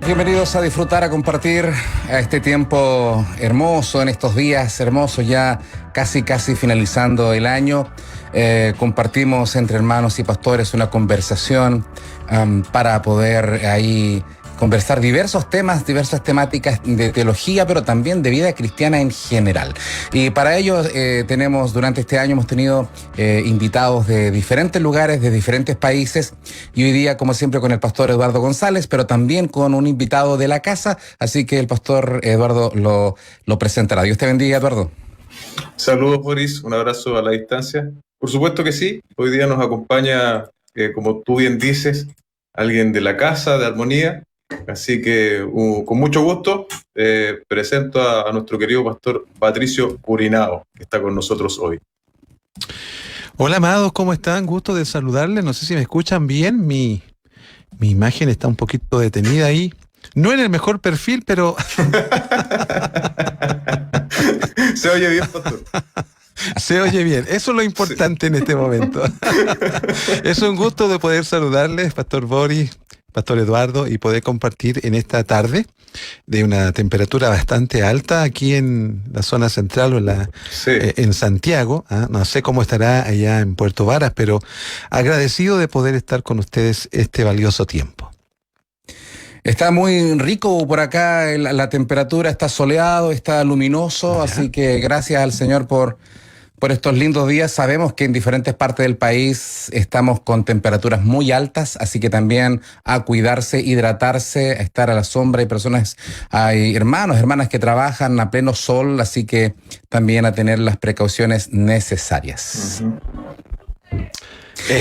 Bienvenidos a disfrutar, a compartir a este tiempo hermoso, en estos días hermosos, ya casi finalizando el año. Compartimos entre hermanos y pastores una conversación para poder ahí conversar diversos temas, diversas temáticas de teología, pero también de vida cristiana en general. Y para ello durante este año hemos tenido invitados de diferentes lugares, de diferentes países, y hoy día, como siempre, con el pastor Eduardo González, pero también con un invitado de la casa, así que el pastor Eduardo lo presentará. Dios te bendiga, Eduardo. Saludos, Boris, un abrazo a la distancia. Por supuesto que sí, hoy día nos acompaña, como tú bien dices, alguien de la casa, de Armonía. Así que con mucho gusto presento a nuestro querido pastor Patricio Curinao, que está con nosotros hoy. Hola, amados, ¿cómo están? Gusto de saludarles. No sé si me escuchan bien. Mi imagen está un poquito detenida ahí. No en el mejor perfil, pero... Se oye bien, pastor. Se oye bien. Eso es lo importante en este momento. Es un gusto de poder saludarles, Pastor Boris, Pastor Eduardo, y poder compartir en esta tarde de una temperatura bastante alta aquí en la zona central o en Santiago. No sé cómo estará allá en Puerto Varas, pero agradecido de poder estar con ustedes este valioso tiempo. Está muy rico por acá, la temperatura está soleado, está luminoso, así que gracias al Señor por estos lindos días. Sabemos que en diferentes partes del país estamos con temperaturas muy altas, así que también a cuidarse, hidratarse, a estar a la sombra. Hay hermanas que trabajan a pleno sol, así que también a tener las precauciones necesarias.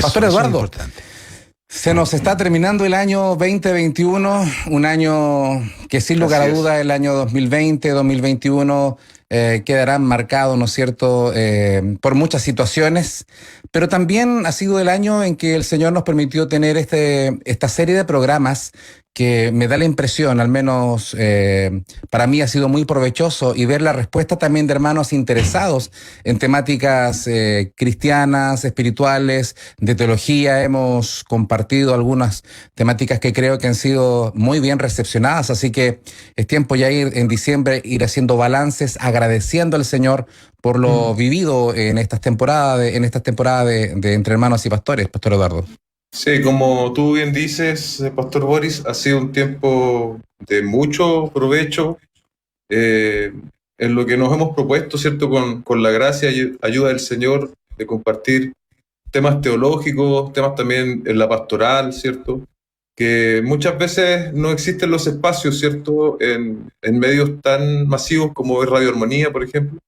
Pastor Eduardo, se nos está terminando el año 2021, un año que sin lugar a duda el año 2020, 2021 quedarán marcados, ¿no es cierto?, por muchas situaciones, pero también ha sido el año en que el Señor nos permitió tener esta serie de programas que me da la impresión, al menos para mí ha sido muy provechoso, y ver la respuesta también de hermanos interesados en temáticas cristianas, espirituales, de teología. Hemos compartido algunas temáticas que creo que han sido muy bien recepcionadas, así que es tiempo ya en diciembre ir haciendo balances, agradeciendo al Señor por lo vivido en estas temporadas de Entre Hermanos y Pastores, Pastor Eduardo. Sí, como tú bien dices, Pastor Boris, ha sido un tiempo de mucho provecho en lo que nos hemos propuesto, ¿cierto? Con la gracia y ayuda del Señor, de compartir temas teológicos, temas también en la pastoral, ¿cierto? Que muchas veces no existen los espacios, ¿cierto? En medios tan masivos como es Radio Armonía, por ejemplo.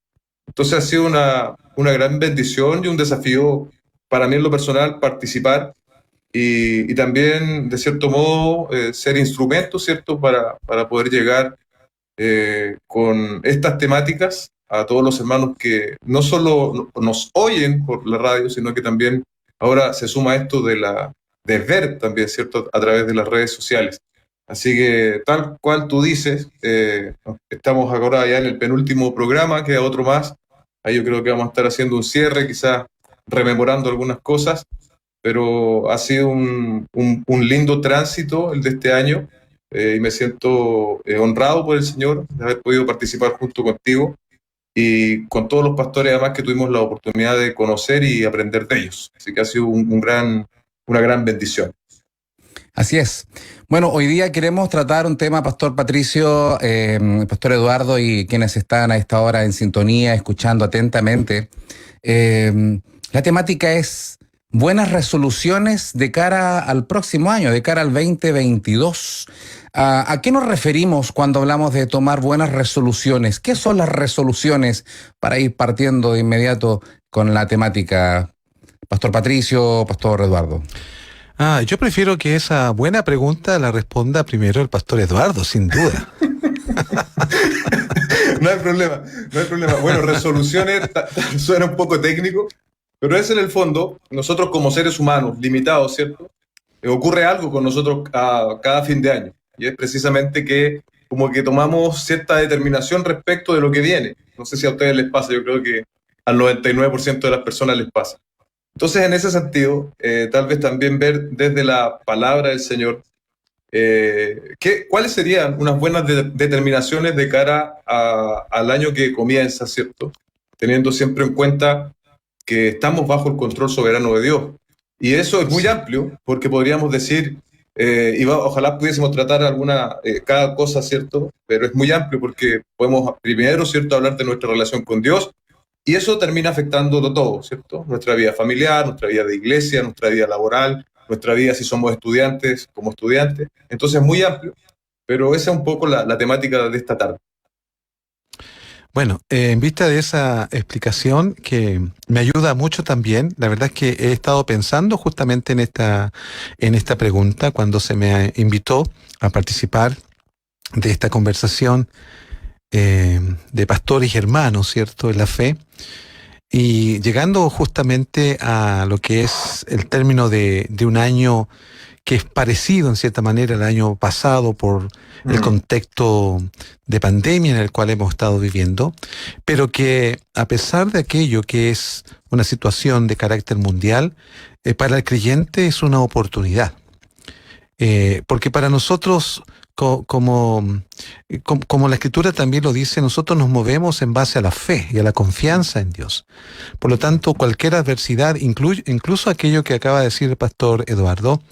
Entonces ha sido una gran bendición y un desafío para mí en lo personal participar y también, de cierto modo, ser instrumento, ¿cierto?, para poder llegar con estas temáticas a todos los hermanos que no solo nos oyen por la radio, sino que también ahora se suma esto de ver también, ¿cierto?, a través de las redes sociales. Así que, tal cual tú dices, estamos ahora ya en el penúltimo programa, queda otro más. Ahí yo creo que vamos a estar haciendo un cierre, quizás rememorando algunas cosas, pero ha sido un lindo tránsito el de este año y me siento honrado por el Señor de haber podido participar junto contigo y con todos los pastores además que tuvimos la oportunidad de conocer y aprender de ellos. Así que ha sido una gran bendición. Así es. Bueno, hoy día queremos tratar un tema, Pastor Patricio, Pastor Eduardo y quienes están a esta hora en sintonía, escuchando atentamente. La temática es buenas resoluciones de cara al próximo año, de cara al 2022. ¿A qué nos referimos cuando hablamos de tomar buenas resoluciones? ¿Qué son las resoluciones para ir partiendo de inmediato con la temática? Pastor Patricio, Pastor Eduardo. Yo prefiero que esa buena pregunta la responda primero el Pastor Eduardo, sin duda. No hay problema. Bueno, resoluciones suena un poco técnico, pero es en el fondo, nosotros como seres humanos limitados, ¿cierto? Ocurre algo con nosotros cada fin de año, y es precisamente que como que tomamos cierta determinación respecto de lo que viene. No sé si a ustedes les pasa, yo creo que al 99% de las personas les pasa. Entonces, en ese sentido, tal vez también ver desde la palabra del Señor, ¿cuáles serían unas buenas determinaciones de cara al año que comienza, ¿cierto? Teniendo siempre en cuenta que estamos bajo el control soberano de Dios. Y eso es muy amplio, porque podríamos decir, ojalá pudiésemos tratar cada cosa, ¿cierto? Pero es muy amplio porque podemos primero, ¿cierto?, hablar de nuestra relación con Dios, y eso termina afectándolo todo, ¿cierto? Nuestra vida familiar, nuestra vida de iglesia, nuestra vida laboral, nuestra vida si somos estudiantes, como estudiantes. Entonces es muy amplio, pero esa es un poco la temática de esta tarde. Bueno, en vista de esa explicación que me ayuda mucho también, la verdad es que he estado pensando justamente en esta pregunta cuando se me invitó a participar de esta conversación de pastores y hermanos, ¿cierto?, en la fe, y llegando justamente a lo que es el término de un año que es parecido en cierta manera al año pasado por el contexto de pandemia en el cual hemos estado viviendo, pero que a pesar de aquello que es una situación de carácter mundial, para el creyente es una oportunidad. Porque para nosotros, como la Escritura también lo dice, nosotros nos movemos en base a la fe y a la confianza en Dios. Por lo tanto, cualquier adversidad, incluso aquello que acaba de decir el pastor Eduardo,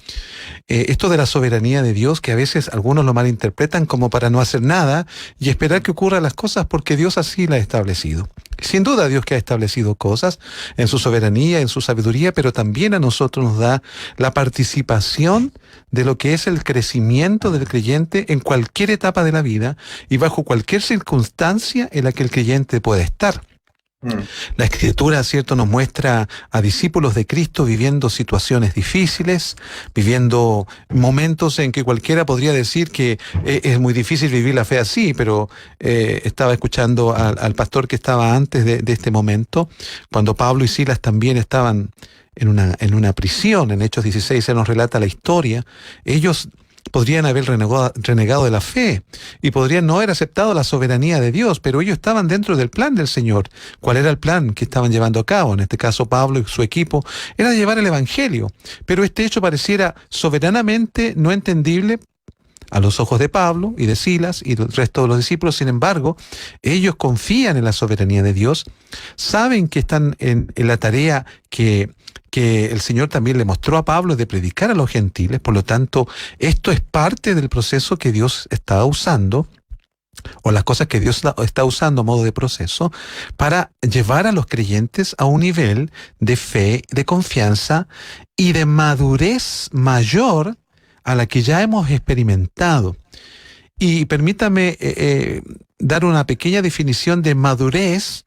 esto de la soberanía de Dios, que a veces algunos lo malinterpretan como para no hacer nada y esperar que ocurran las cosas porque Dios así las ha establecido. Sin duda Dios que ha establecido cosas en su soberanía, en su sabiduría, pero también a nosotros nos da la participación de lo que es el crecimiento del creyente en cualquier etapa de la vida y bajo cualquier circunstancia en la que el creyente pueda estar. La Escritura, ¿cierto?, nos muestra a discípulos de Cristo viviendo situaciones difíciles, viviendo momentos en que cualquiera podría decir que es muy difícil vivir la fe así, pero estaba escuchando al pastor que estaba antes de este momento, cuando Pablo y Silas también estaban en una prisión. En Hechos 16 se nos relata la historia. Ellos podrían haber renegado de la fe y podrían no haber aceptado la soberanía de Dios, pero ellos estaban dentro del plan del Señor. ¿Cuál era el plan que estaban llevando a cabo? En este caso, Pablo y su equipo era llevar el Evangelio, pero este hecho pareciera soberanamente no entendible a los ojos de Pablo y de Silas y del resto de los discípulos. Sin embargo, ellos confían en la soberanía de Dios, saben que están en la tarea que el Señor también le mostró a Pablo de predicar a los gentiles. Por lo tanto, esto es parte del proceso que Dios está usando, o las cosas que Dios está usando a modo de proceso, para llevar a los creyentes a un nivel de fe, de confianza y de madurez mayor a la que ya hemos experimentado. Y permítame dar una pequeña definición de madurez,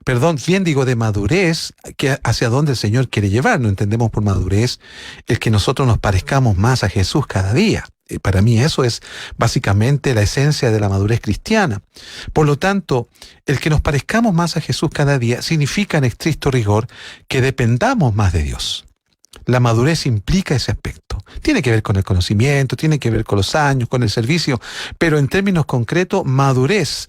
de madurez, que hacia dónde el Señor quiere llevar. No entendemos por madurez el que nosotros nos parezcamos más a Jesús cada día. Para mí eso es básicamente la esencia de la madurez cristiana. Por lo tanto, el que nos parezcamos más a Jesús cada día significa en estricto rigor que dependamos más de Dios. La madurez implica ese aspecto. Tiene que ver con el conocimiento, tiene que ver con los años, con el servicio, pero en términos concretos, madurez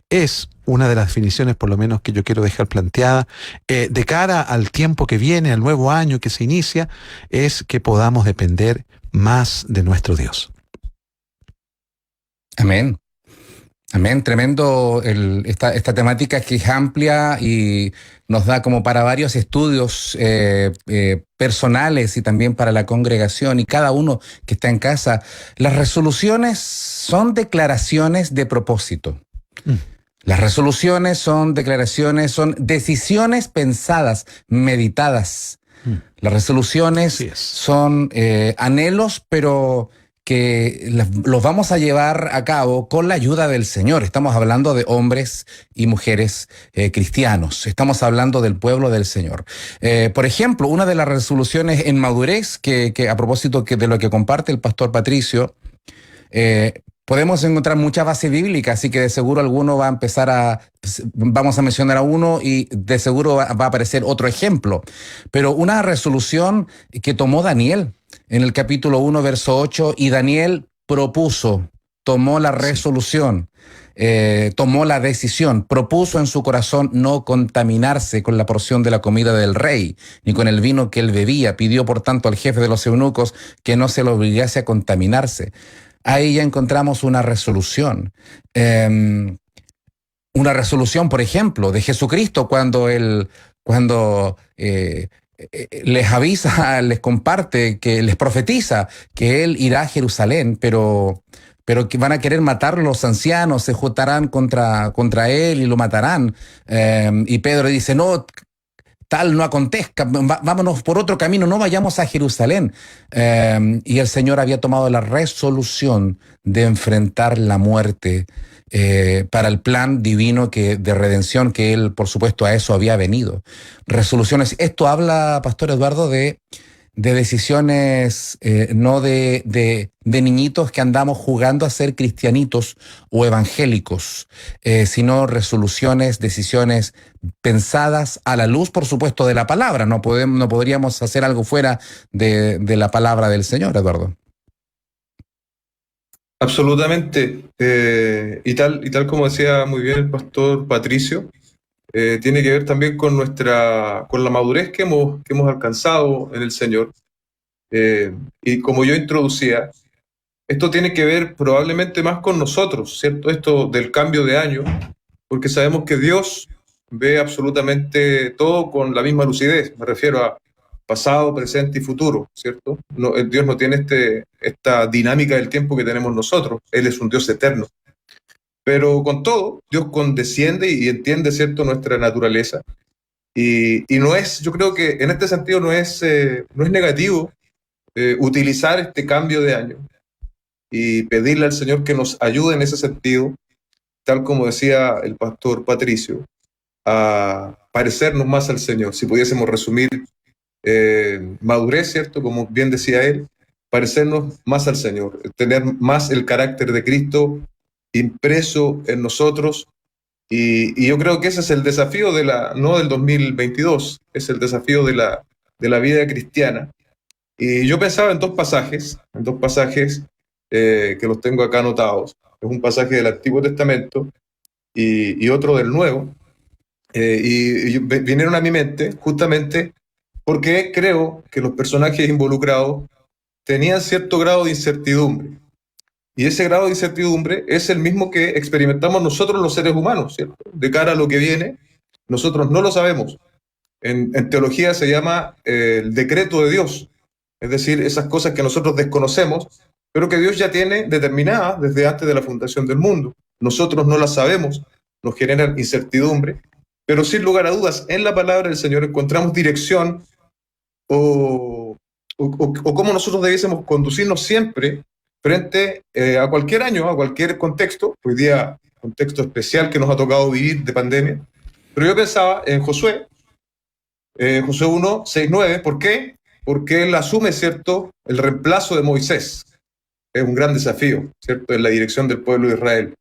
es una de las definiciones, por lo menos, que yo quiero dejar planteada de cara al tiempo que viene, al nuevo año que se inicia, es que podamos depender más de nuestro Dios. Amén. Amén, tremendo esta temática que es amplia y nos da como para varios estudios personales y también para la congregación y cada uno que está en casa. Las resoluciones son declaraciones de propósito. Las resoluciones son declaraciones, son decisiones pensadas, meditadas. Las resoluciones son anhelos, pero que los vamos a llevar a cabo con la ayuda del Señor. Estamos hablando de hombres y mujeres cristianos. Estamos hablando del pueblo del Señor. Por ejemplo, una de las resoluciones en madurez, que a propósito de lo que comparte el pastor Patricio, podemos encontrar mucha base bíblica, así que de seguro alguno va a empezar vamos a mencionar a uno y de seguro va a aparecer otro ejemplo. Pero una resolución que tomó Daniel en el capítulo 1, verso 8, y Daniel tomó la resolución tomó la decisión, propuso en su corazón no contaminarse con la porción de la comida del rey, ni con el vino que él bebía. Pidió, por tanto, al jefe de los eunucos que no se lo obligase a contaminarse. Ahí ya encontramos una resolución. Una resolución, por ejemplo, de Jesucristo cuando les avisa, les comparte, que les profetiza que él irá a Jerusalén, pero que van a querer matar los ancianos, se juntarán contra él y lo matarán. Y Pedro dice, no, tal no acontezca, vámonos por otro camino, no vayamos a Jerusalén. Y el Señor había tomado la resolución de enfrentar la muerte para el plan divino de redención que Él, por supuesto, a eso había venido. Resoluciones. Esto habla, Pastor Eduardo, de decisiones, no de niñitos que andamos jugando a ser cristianitos o evangélicos, sino resoluciones, decisiones pensadas a la luz, por supuesto, de la palabra. No podríamos hacer algo fuera de la palabra del Señor, Eduardo. Absolutamente. Y tal como decía muy bien el pastor Patricio, tiene que ver también con la madurez que hemos alcanzado en el Señor. Y como yo introducía, esto tiene que ver probablemente más con nosotros, ¿cierto? Esto del cambio de año, porque sabemos que Dios ve absolutamente todo con la misma lucidez. Me refiero a pasado, presente y futuro, ¿cierto? Dios no tiene esta dinámica del tiempo que tenemos nosotros. Él es un Dios eterno. Pero con todo, Dios condesciende y entiende, ¿cierto?, nuestra naturaleza. Y no es, yo creo que en este sentido no es negativo utilizar este cambio de año y pedirle al Señor que nos ayude en ese sentido, tal como decía el pastor Patricio, a parecernos más al Señor. Si pudiésemos resumir madurez, ¿cierto?, como bien decía él, parecernos más al Señor, tener más el carácter de Cristo impreso en nosotros. Y yo creo que ese es el desafío no del 2022, es el desafío de la vida cristiana. Y yo pensaba en dos pasajes que los tengo acá anotados. Es un pasaje del Antiguo Testamento y otro del Nuevo. Y vinieron a mi mente justamente porque creo que los personajes involucrados tenían cierto grado de incertidumbre. Y ese grado de incertidumbre es el mismo que experimentamos nosotros los seres humanos, ¿cierto? De cara a lo que viene, nosotros no lo sabemos. En teología se llama el decreto de Dios, es decir, esas cosas que nosotros desconocemos, pero que Dios ya tiene determinadas desde antes de la fundación del mundo. Nosotros no las sabemos, nos generan incertidumbre, pero sin lugar a dudas, en la palabra del Señor encontramos dirección o cómo nosotros debiésemos conducirnos siempre frente a cualquier año, a cualquier contexto. Hoy día, contexto especial que nos ha tocado vivir de pandemia. Pero yo pensaba en Josué 1, 6, 9. ¿Por qué? Porque él asume, ¿cierto?, el reemplazo de Moisés. Es un gran desafío, ¿cierto?, en la dirección del pueblo de Israel.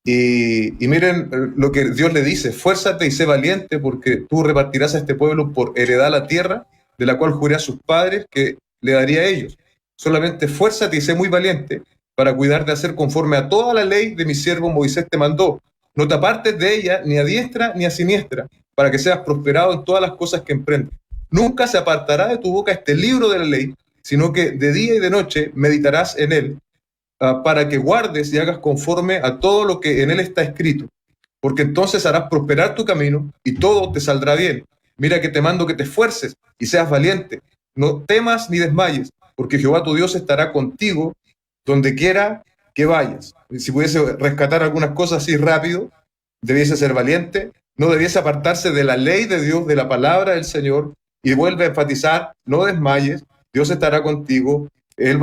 Y miren lo que Dios le dice: esfuérzate y sé valiente, porque tú repartirás a este pueblo por heredad la tierra, de la cual juré a sus padres que le daría a ellos. Solamente esfuérzate y sé muy valiente para cuidar de hacer conforme a toda la ley de mi siervo Moisés te mandó. No te apartes de ella ni a diestra ni a siniestra, para que seas prosperado en todas las cosas que emprendas. Nunca se apartará de tu boca este libro de la ley, sino que de día y de noche meditarás en él, para que guardes y hagas conforme a todo lo que en él está escrito, porque entonces harás prosperar tu camino y todo te saldrá bien. Mira que te mando que te esfuerces y seas valiente. No temas ni desmayes, porque Jehová tu Dios estará contigo donde quiera que vayas. Si pudiese rescatar algunas cosas así rápido, debiese ser valiente, no debiese apartarse de la ley de Dios, de la palabra del Señor, y vuelve a enfatizar: no desmayes, Dios estará contigo, Él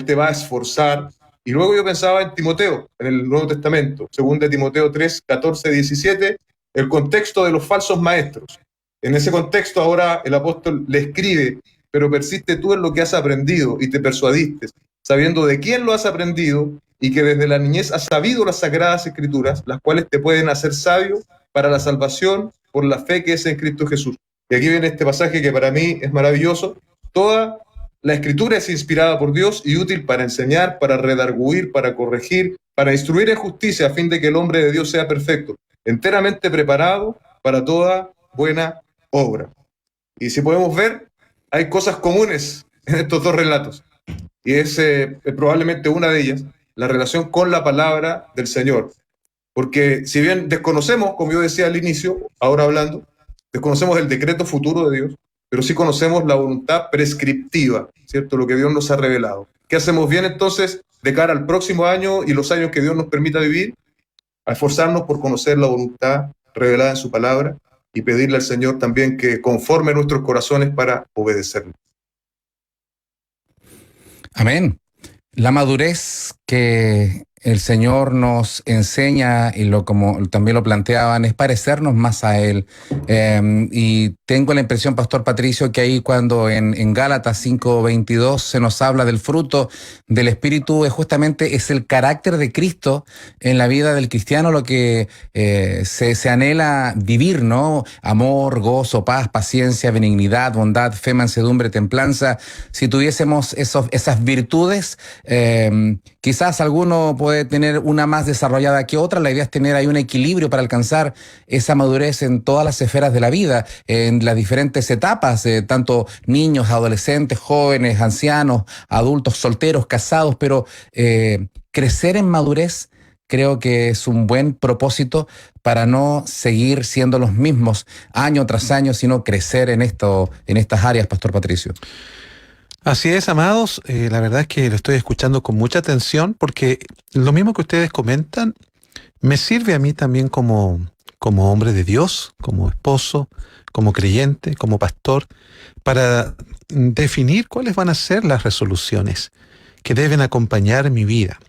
te va a esforzar. Y luego yo pensaba en Timoteo, en el Nuevo Testamento, 2 Timoteo 3, 14, 17, el contexto de los falsos maestros. En ese contexto ahora el apóstol le escribe: pero persiste tú en lo que has aprendido y te persuadiste, sabiendo de quién lo has aprendido y que desde la niñez has sabido las sagradas escrituras, las cuales te pueden hacer sabio para la salvación por la fe que es en Cristo Jesús. Y aquí viene este pasaje que para mí es maravilloso. Toda la escritura es inspirada por Dios y útil para enseñar, para redarguir, para corregir, para instruir en justicia, a fin de que el hombre de Dios sea perfecto, enteramente preparado para toda buena obra. Y si podemos ver, hay cosas comunes en estos dos relatos. Y es probablemente una de ellas, la relación con la palabra del Señor. Porque si bien desconocemos, como yo decía al inicio, ahora hablando, desconocemos el decreto futuro de Dios, pero sí conocemos la voluntad prescriptiva, ¿cierto? Lo que Dios nos ha revelado. ¿Qué hacemos bien entonces de cara al próximo año y los años que Dios nos permita vivir? A esforzarnos por conocer la voluntad revelada en su palabra y pedirle al Señor también que conforme nuestros corazones para obedecerle. Amén. La madurez que el Señor nos enseña, y como también lo planteaban, es parecernos más a Él. Y tengo la impresión, Pastor Patricio, que ahí cuando en Gálatas 5:22 se nos habla del fruto del Espíritu, justamente es el carácter de Cristo en la vida del cristiano lo que se anhela vivir, ¿no? Amor, gozo, paz, paciencia, benignidad, bondad, fe, mansedumbre, templanza. Si tuviésemos esas virtudes, quizás alguno puede tener una más desarrollada que otra. La idea es tener ahí un equilibrio para alcanzar esa madurez en todas las esferas de la vida, en las diferentes etapas, tanto niños, adolescentes, jóvenes, ancianos, adultos, solteros, casados, pero crecer en madurez creo que es un buen propósito para no seguir siendo los mismos año tras año, sino crecer en estas áreas, Pastor Patricio. Así es, amados. La verdad es que lo estoy escuchando con mucha atención porque lo mismo que ustedes comentan me sirve a mí también como hombre de Dios, como esposo, como creyente, como pastor, para definir cuáles van a ser las resoluciones que deben acompañar mi vida.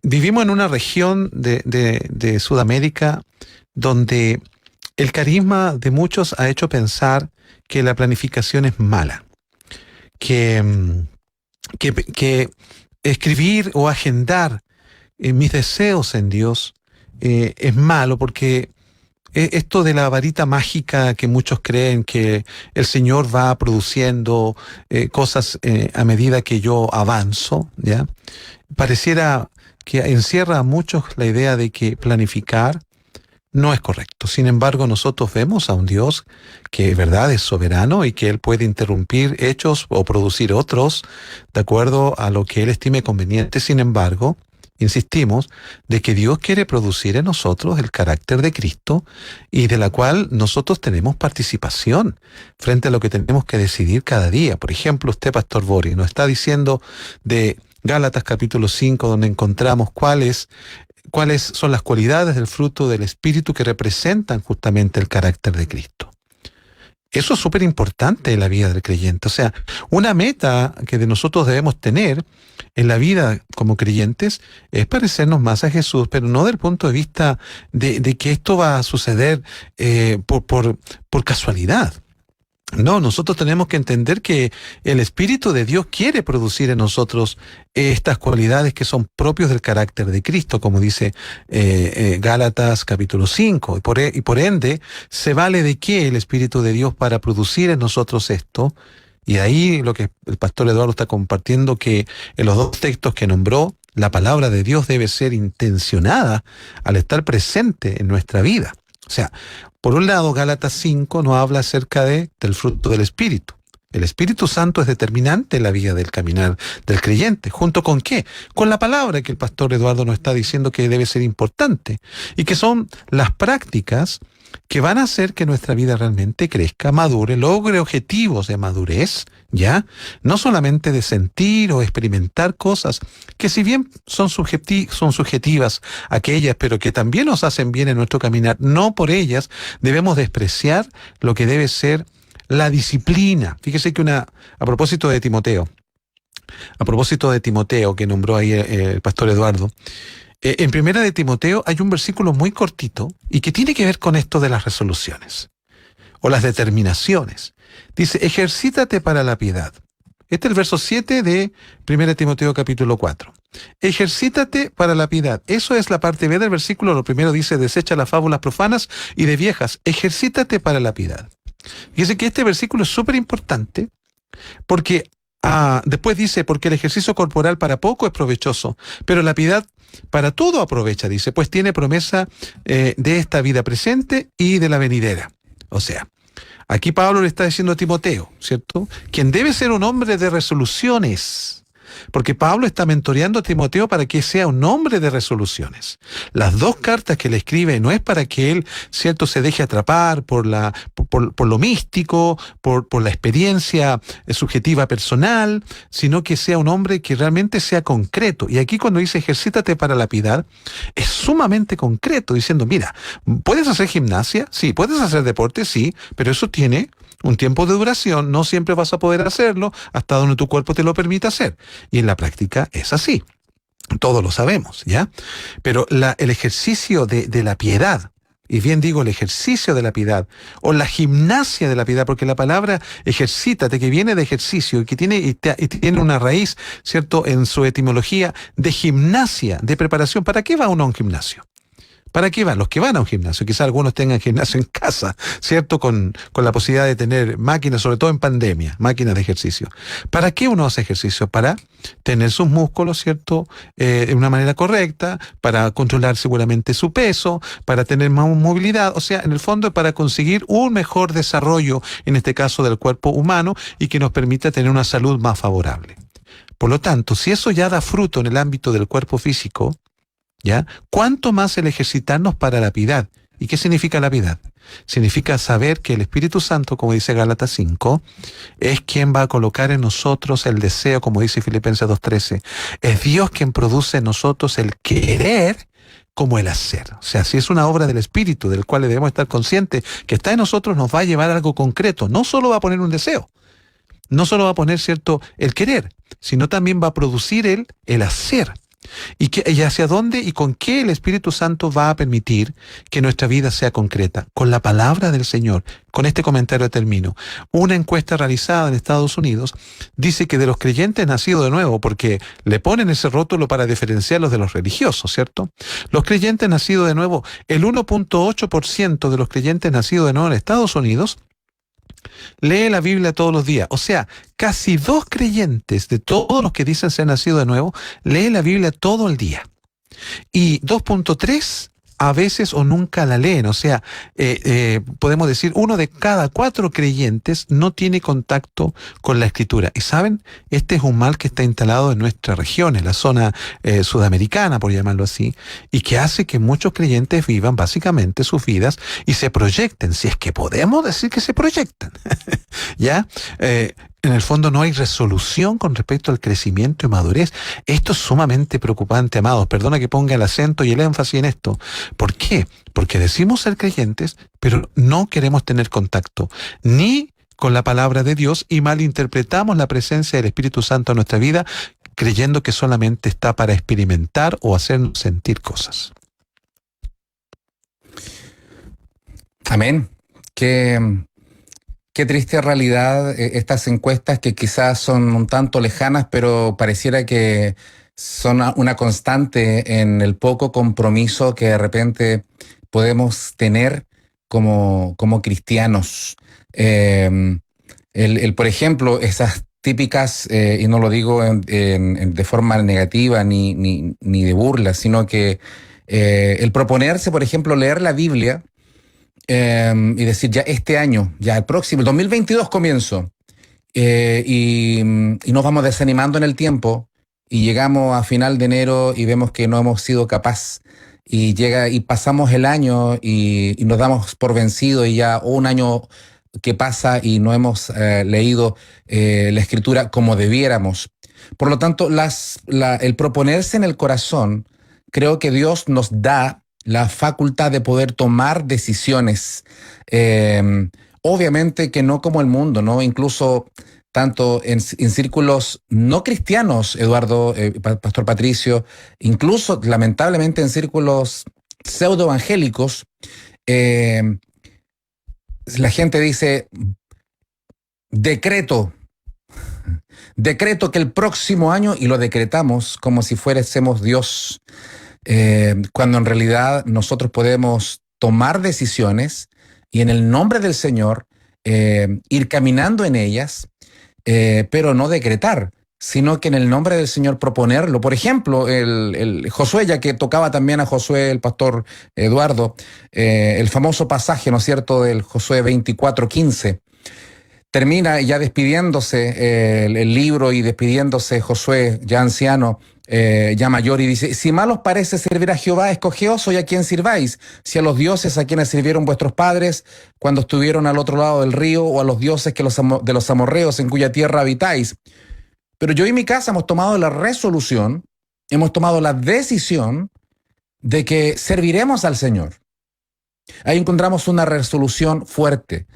Vivimos en una región de Sudamérica donde el carisma de muchos ha hecho pensar que la planificación es mala. Que escribir o agendar mis deseos en Dios es malo porque esto de la varita mágica que muchos creen que el Señor va produciendo cosas a medida que yo avanzo, ¿ya? Pareciera que encierra a muchos la idea de que planificar no es correcto. Sin embargo, nosotros vemos a un Dios que, verdad, es soberano y que Él puede interrumpir hechos o producir otros de acuerdo a lo que Él estime conveniente. Sin embargo, insistimos de que Dios quiere producir en nosotros el carácter de Cristo y de la cual nosotros tenemos participación frente a lo que tenemos que decidir cada día. Por ejemplo, usted, Pastor Boris, nos está diciendo de Gálatas capítulo 5, donde encontramos cuáles son las cualidades del fruto del Espíritu que representan justamente el carácter de Cristo. Eso es súper importante en la vida del creyente. O sea, una meta que de nosotros debemos tener en la vida como creyentes es parecernos más a Jesús, pero no del punto de vista de que esto va a suceder por casualidad. No, nosotros tenemos que entender que el Espíritu de Dios quiere producir en nosotros estas cualidades que son propios del carácter de Cristo, como dice Gálatas capítulo 5. Y por ende, ¿se vale de qué el Espíritu de Dios para producir en nosotros esto? Y ahí lo que el pastor Eduardo está compartiendo, que en los dos textos que nombró, la palabra de Dios debe ser intencionada al estar presente en nuestra vida. O sea, por un lado, Gálatas 5 nos habla acerca del fruto del Espíritu. El Espíritu Santo es determinante en la vida del caminar del creyente. ¿Junto con qué? Con la palabra que el pastor Eduardo nos está diciendo que debe ser importante y que son las prácticas que van a hacer que nuestra vida realmente crezca, madure, logre objetivos de madurez, ¿ya? No solamente de sentir o experimentar cosas que si bien son subjetivas aquellas, pero que también nos hacen bien en nuestro caminar, no por ellas debemos despreciar lo que debe ser la disciplina. Fíjese que a propósito de Timoteo que nombró ahí el pastor Eduardo, en Primera de Timoteo hay un versículo muy cortito y que tiene que ver con esto de las resoluciones o las determinaciones. Dice, ejercítate para la piedad. Este es el verso 7 de 1 Timoteo capítulo 4. Ejercítate para la piedad. Eso es la parte B del versículo. Lo primero dice, desecha las fábulas profanas y de viejas. Ejercítate para la piedad. Fíjense que este versículo es súper importante porque Después dice, porque el ejercicio corporal para poco es provechoso, pero la piedad para todo aprovecha, dice, pues tiene promesa de esta vida presente y de la venidera. O sea, aquí Pablo le está diciendo a Timoteo, ¿cierto? Quien debe ser un hombre de resoluciones. Porque Pablo está mentoreando a Timoteo para que sea un hombre de resoluciones. Las 2 cartas que le escribe no es para que él, cierto, se deje atrapar por lo místico, por la experiencia subjetiva personal, sino que sea un hombre que realmente sea concreto. Y aquí cuando dice ejercítate para la piedad, es sumamente concreto, diciendo, mira, ¿puedes hacer gimnasia? Sí. ¿Puedes hacer deporte? Sí, pero eso tiene un tiempo de duración, no siempre vas a poder hacerlo hasta donde tu cuerpo te lo permita hacer. Y en la práctica es así. Todos lo sabemos, ¿ya? Pero el ejercicio de la piedad, y bien digo el ejercicio de la piedad, o la gimnasia de la piedad, porque la palabra ejercítate, que viene de ejercicio, y que tiene una raíz, ¿cierto?, en su etimología, de gimnasia, de preparación. ¿Para qué va uno a un gimnasio? ¿Para qué van? Los que van a un gimnasio. Quizás algunos tengan gimnasio en casa, ¿cierto? Con la posibilidad de tener máquinas, sobre todo en pandemia, máquinas de ejercicio. ¿Para qué uno hace ejercicio? Para tener sus músculos, ¿cierto? De una manera correcta, para controlar seguramente su peso, para tener más movilidad. O sea, en el fondo, para conseguir un mejor desarrollo, en este caso del cuerpo humano, y que nos permita tener una salud más favorable. Por lo tanto, si eso ya da fruto en el ámbito del cuerpo físico, ¿ya? ¿Cuánto más el ejercitarnos para la piedad? ¿Y qué significa la piedad? Significa saber que el Espíritu Santo, como dice Gálatas 5, es quien va a colocar en nosotros el deseo, como dice Filipenses 2:13. Es Dios quien produce en nosotros el querer como el hacer. O sea, si es una obra del Espíritu, del cual debemos estar conscientes, que está en nosotros, nos va a llevar a algo concreto. No solo va a poner un deseo, no solo va a poner, ¿cierto?, el querer, sino también va a producir el hacer. ¿Y hacia dónde y con qué el Espíritu Santo va a permitir que nuestra vida sea concreta? Con la palabra del Señor. Con este comentario termino. Una encuesta realizada en Estados Unidos dice que de los creyentes nacidos de nuevo, porque le ponen ese rótulo para diferenciarlos de los religiosos, ¿cierto? Los creyentes nacidos de nuevo, el 1.8% de los creyentes nacidos de nuevo en Estados Unidos lee la Biblia todos los días. O sea, casi 2 creyentes de todos los que dicen ser nacidos de nuevo lee la Biblia todo el día. Y 2.3 a veces o nunca la leen. O sea, podemos decir 1 de cada 4 creyentes no tiene contacto con la Escritura. Y saben, este es un mal que está instalado en nuestra región, en la zona sudamericana, por llamarlo así, y que hace que muchos creyentes vivan básicamente sus vidas y se proyecten, si es que podemos decir que se proyectan. ¿Ya? En el fondo no hay resolución con respecto al crecimiento y madurez. Esto es sumamente preocupante, amados. Perdona que ponga el acento y el énfasis en esto. ¿Por qué? Porque decimos ser creyentes, pero no queremos tener contacto ni con la palabra de Dios y malinterpretamos la presencia del Espíritu Santo en nuestra vida, creyendo que solamente está para experimentar o hacernos sentir cosas. Amén. Qué triste realidad estas encuestas que quizás son un tanto lejanas, pero pareciera que son una constante en el poco compromiso que de repente podemos tener como cristianos. Por ejemplo, esas típicas, y no lo digo de forma negativa ni de burla, sino que el proponerse, por ejemplo, leer la Biblia, y decir ya este año, ya el próximo, el 2022 comienzo, y nos vamos desanimando en el tiempo y llegamos a final de enero y vemos que no hemos sido capaz y pasamos el año y nos damos por vencido y ya un año que pasa y no hemos leído la Escritura como debiéramos. Por lo tanto, el proponerse en el corazón, creo que Dios nos da la facultad de poder tomar decisiones, obviamente que no como el mundo, ¿no? Incluso tanto en círculos no cristianos, Eduardo, Pastor Patricio, incluso lamentablemente en círculos pseudoevangélicos, la gente dice, decreto que el próximo año, y lo decretamos como si fuésemos Dios. Cuando en realidad nosotros podemos tomar decisiones y en el nombre del Señor ir caminando en ellas pero no decretar, sino que en el nombre del Señor proponerlo. Por ejemplo, el Josué, ya que tocaba también a Josué, el pastor Eduardo, el famoso pasaje, ¿no es cierto?, del Josué 24:15. Termina ya despidiéndose el libro y despidiéndose Josué, ya anciano, ya mayor, y dice: si mal os parece servir a Jehová, escogeos hoy a quién sirváis, si a los dioses a quienes sirvieron vuestros padres cuando estuvieron al otro lado del río, o a los dioses de los amorreos en cuya tierra habitáis. Pero yo y mi casa hemos tomado la resolución, hemos tomado la decisión de que serviremos al Señor. Ahí encontramos una resolución fuerte,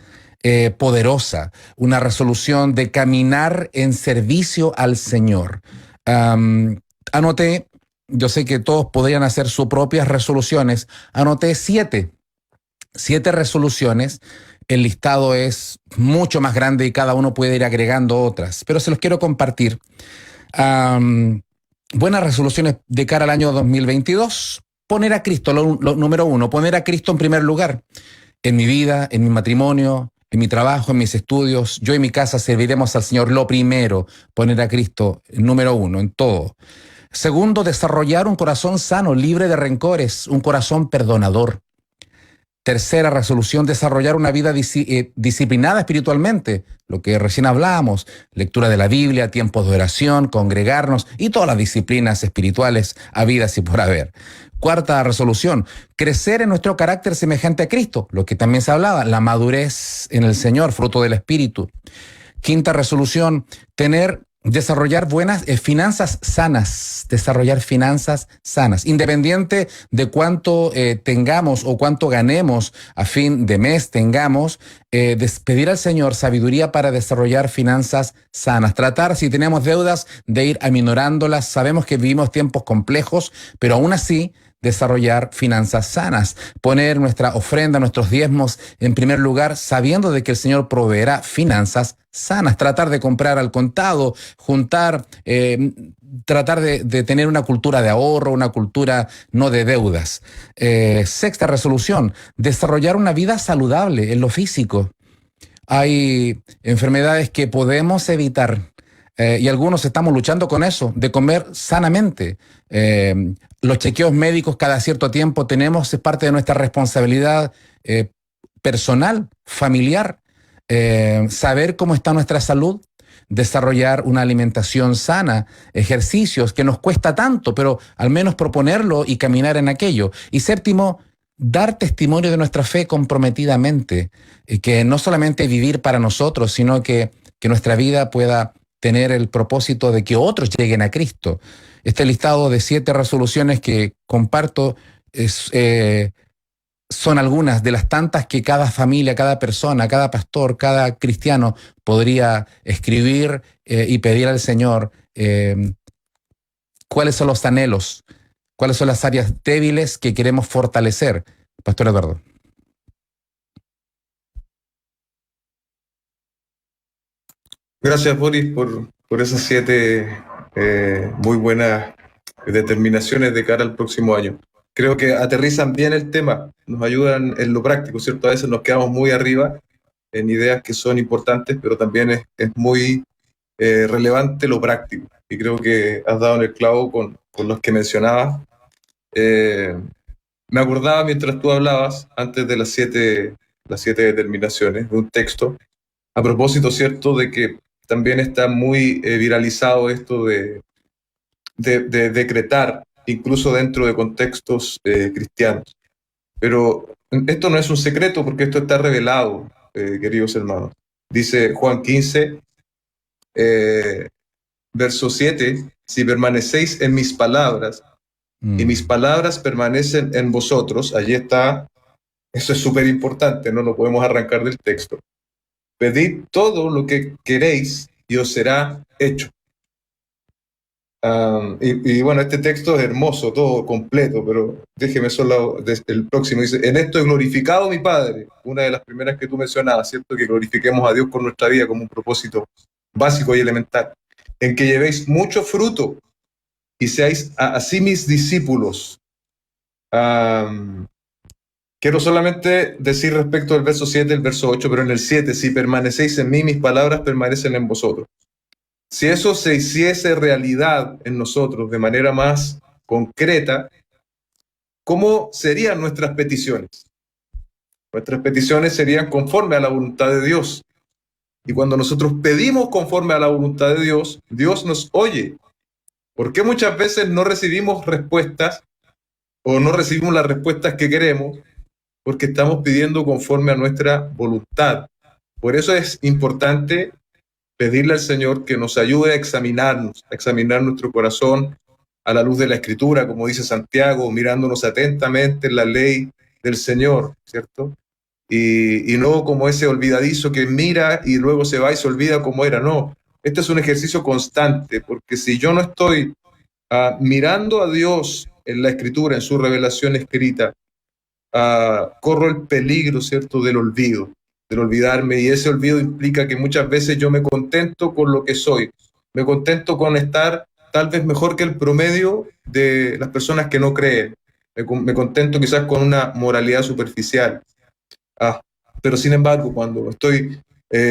poderosa, una resolución de caminar en servicio al Señor. Anoté, yo sé que todos podrían hacer sus propias resoluciones, anoté siete resoluciones. El listado es mucho más grande y cada uno puede ir agregando otras, pero se los quiero compartir. Buenas resoluciones de cara al año 2022. Poner a Cristo, número uno, poner a Cristo en primer lugar. En mi vida, en mi matrimonio, en mi trabajo, en mis estudios, yo y mi casa serviremos al Señor. Lo primero, poner a Cristo número uno en todo. Segundo, desarrollar un corazón sano, libre de rencores, un corazón perdonador. Tercera resolución, desarrollar una vida disciplinada espiritualmente, lo que recién hablábamos, lectura de la Biblia, tiempos de oración, congregarnos y todas las disciplinas espirituales habidas y por haber. Cuarta resolución, crecer en nuestro carácter semejante a Cristo, lo que también se hablaba, la madurez en el Señor, fruto del Espíritu. Quinta resolución, desarrollar buenas finanzas sanas, independiente de cuánto tengamos o cuánto ganemos a fin de mes tengamos, pedir al Señor sabiduría para desarrollar finanzas sanas, tratar, si tenemos deudas, de ir aminorándolas. Sabemos que vivimos tiempos complejos, pero aún así desarrollar finanzas sanas, poner nuestra ofrenda, nuestros diezmos en primer lugar, sabiendo de que el Señor proveerá finanzas sanas, tratar de comprar al contado, juntar, tratar de tener una cultura de ahorro, una cultura no de deudas. Sexta resolución, desarrollar una vida saludable en lo físico. Hay enfermedades que podemos evitar, y algunos estamos luchando con eso, de comer sanamente. Los chequeos médicos cada cierto tiempo es parte de nuestra responsabilidad personal, familiar, saber cómo está nuestra salud, desarrollar una alimentación sana, ejercicios que nos cuesta tanto, pero al menos proponerlo y caminar en aquello. Y séptimo, dar testimonio de nuestra fe comprometidamente, que no solamente vivir para nosotros, sino que nuestra vida pueda tener el propósito de que otros lleguen a Cristo. Este listado de 7 resoluciones que comparto son algunas de las tantas que cada familia, cada persona, cada pastor, cada cristiano podría escribir y pedir al Señor cuáles son los anhelos, cuáles son las áreas débiles que queremos fortalecer. Pastor Eduardo. Gracias, Boris, por esas 7 muy buenas determinaciones de cara al próximo año. Creo que aterrizan bien el tema, nos ayudan en lo práctico, ¿cierto? A veces nos quedamos muy arriba en ideas que son importantes, pero también es muy relevante lo práctico. Y creo que has dado en el clavo con los que mencionabas. Me acordaba mientras tú hablabas, antes de las 7 determinaciones, de un texto, a propósito, ¿cierto?, de que también está muy viralizado esto de decretar, incluso dentro de contextos cristianos. Pero esto no es un secreto porque esto está revelado, queridos hermanos. Dice Juan 15, verso 7, si permanecéis en mis palabras y mis palabras permanecen en vosotros, allí está, eso es súper importante, no lo podemos arrancar del texto. Pedid todo lo que queréis y os será hecho. Y bueno, este texto es hermoso, todo completo, pero déjeme solo el próximo. Dice, en esto he glorificado a mi Padre, una de las primeras que tú mencionabas, ¿cierto? Que glorifiquemos a Dios con nuestra vida como un propósito básico y elemental, en que llevéis mucho fruto y seáis así mis discípulos. quiero solamente decir respecto al verso 7, el verso 8, pero en el 7, si permanecéis en mí, mis palabras permanecen en vosotros. Si eso se hiciese realidad en nosotros de manera más concreta, ¿cómo serían nuestras peticiones? Nuestras peticiones serían conforme a la voluntad de Dios. Y cuando nosotros pedimos conforme a la voluntad de Dios, Dios nos oye. ¿Por qué muchas veces no recibimos respuestas o no recibimos las respuestas que queremos? Porque estamos pidiendo conforme a nuestra voluntad. Por eso es importante pedirle al Señor que nos ayude a examinarnos, a examinar nuestro corazón a la luz de la Escritura, como dice Santiago, mirándonos atentamente en la ley del Señor, ¿cierto? Y no como ese olvidadizo que mira y luego se va y se olvida cómo era, no. Este es un ejercicio constante, porque si yo no estoy mirando a Dios en la Escritura, en su revelación escrita, corro el peligro, ¿cierto?, del olvidarme, y ese olvido implica que muchas veces yo me contento con lo que soy, me contento con estar tal vez mejor que el promedio de las personas que no creen, me contento quizás con una moralidad superficial, pero sin embargo cuando estoy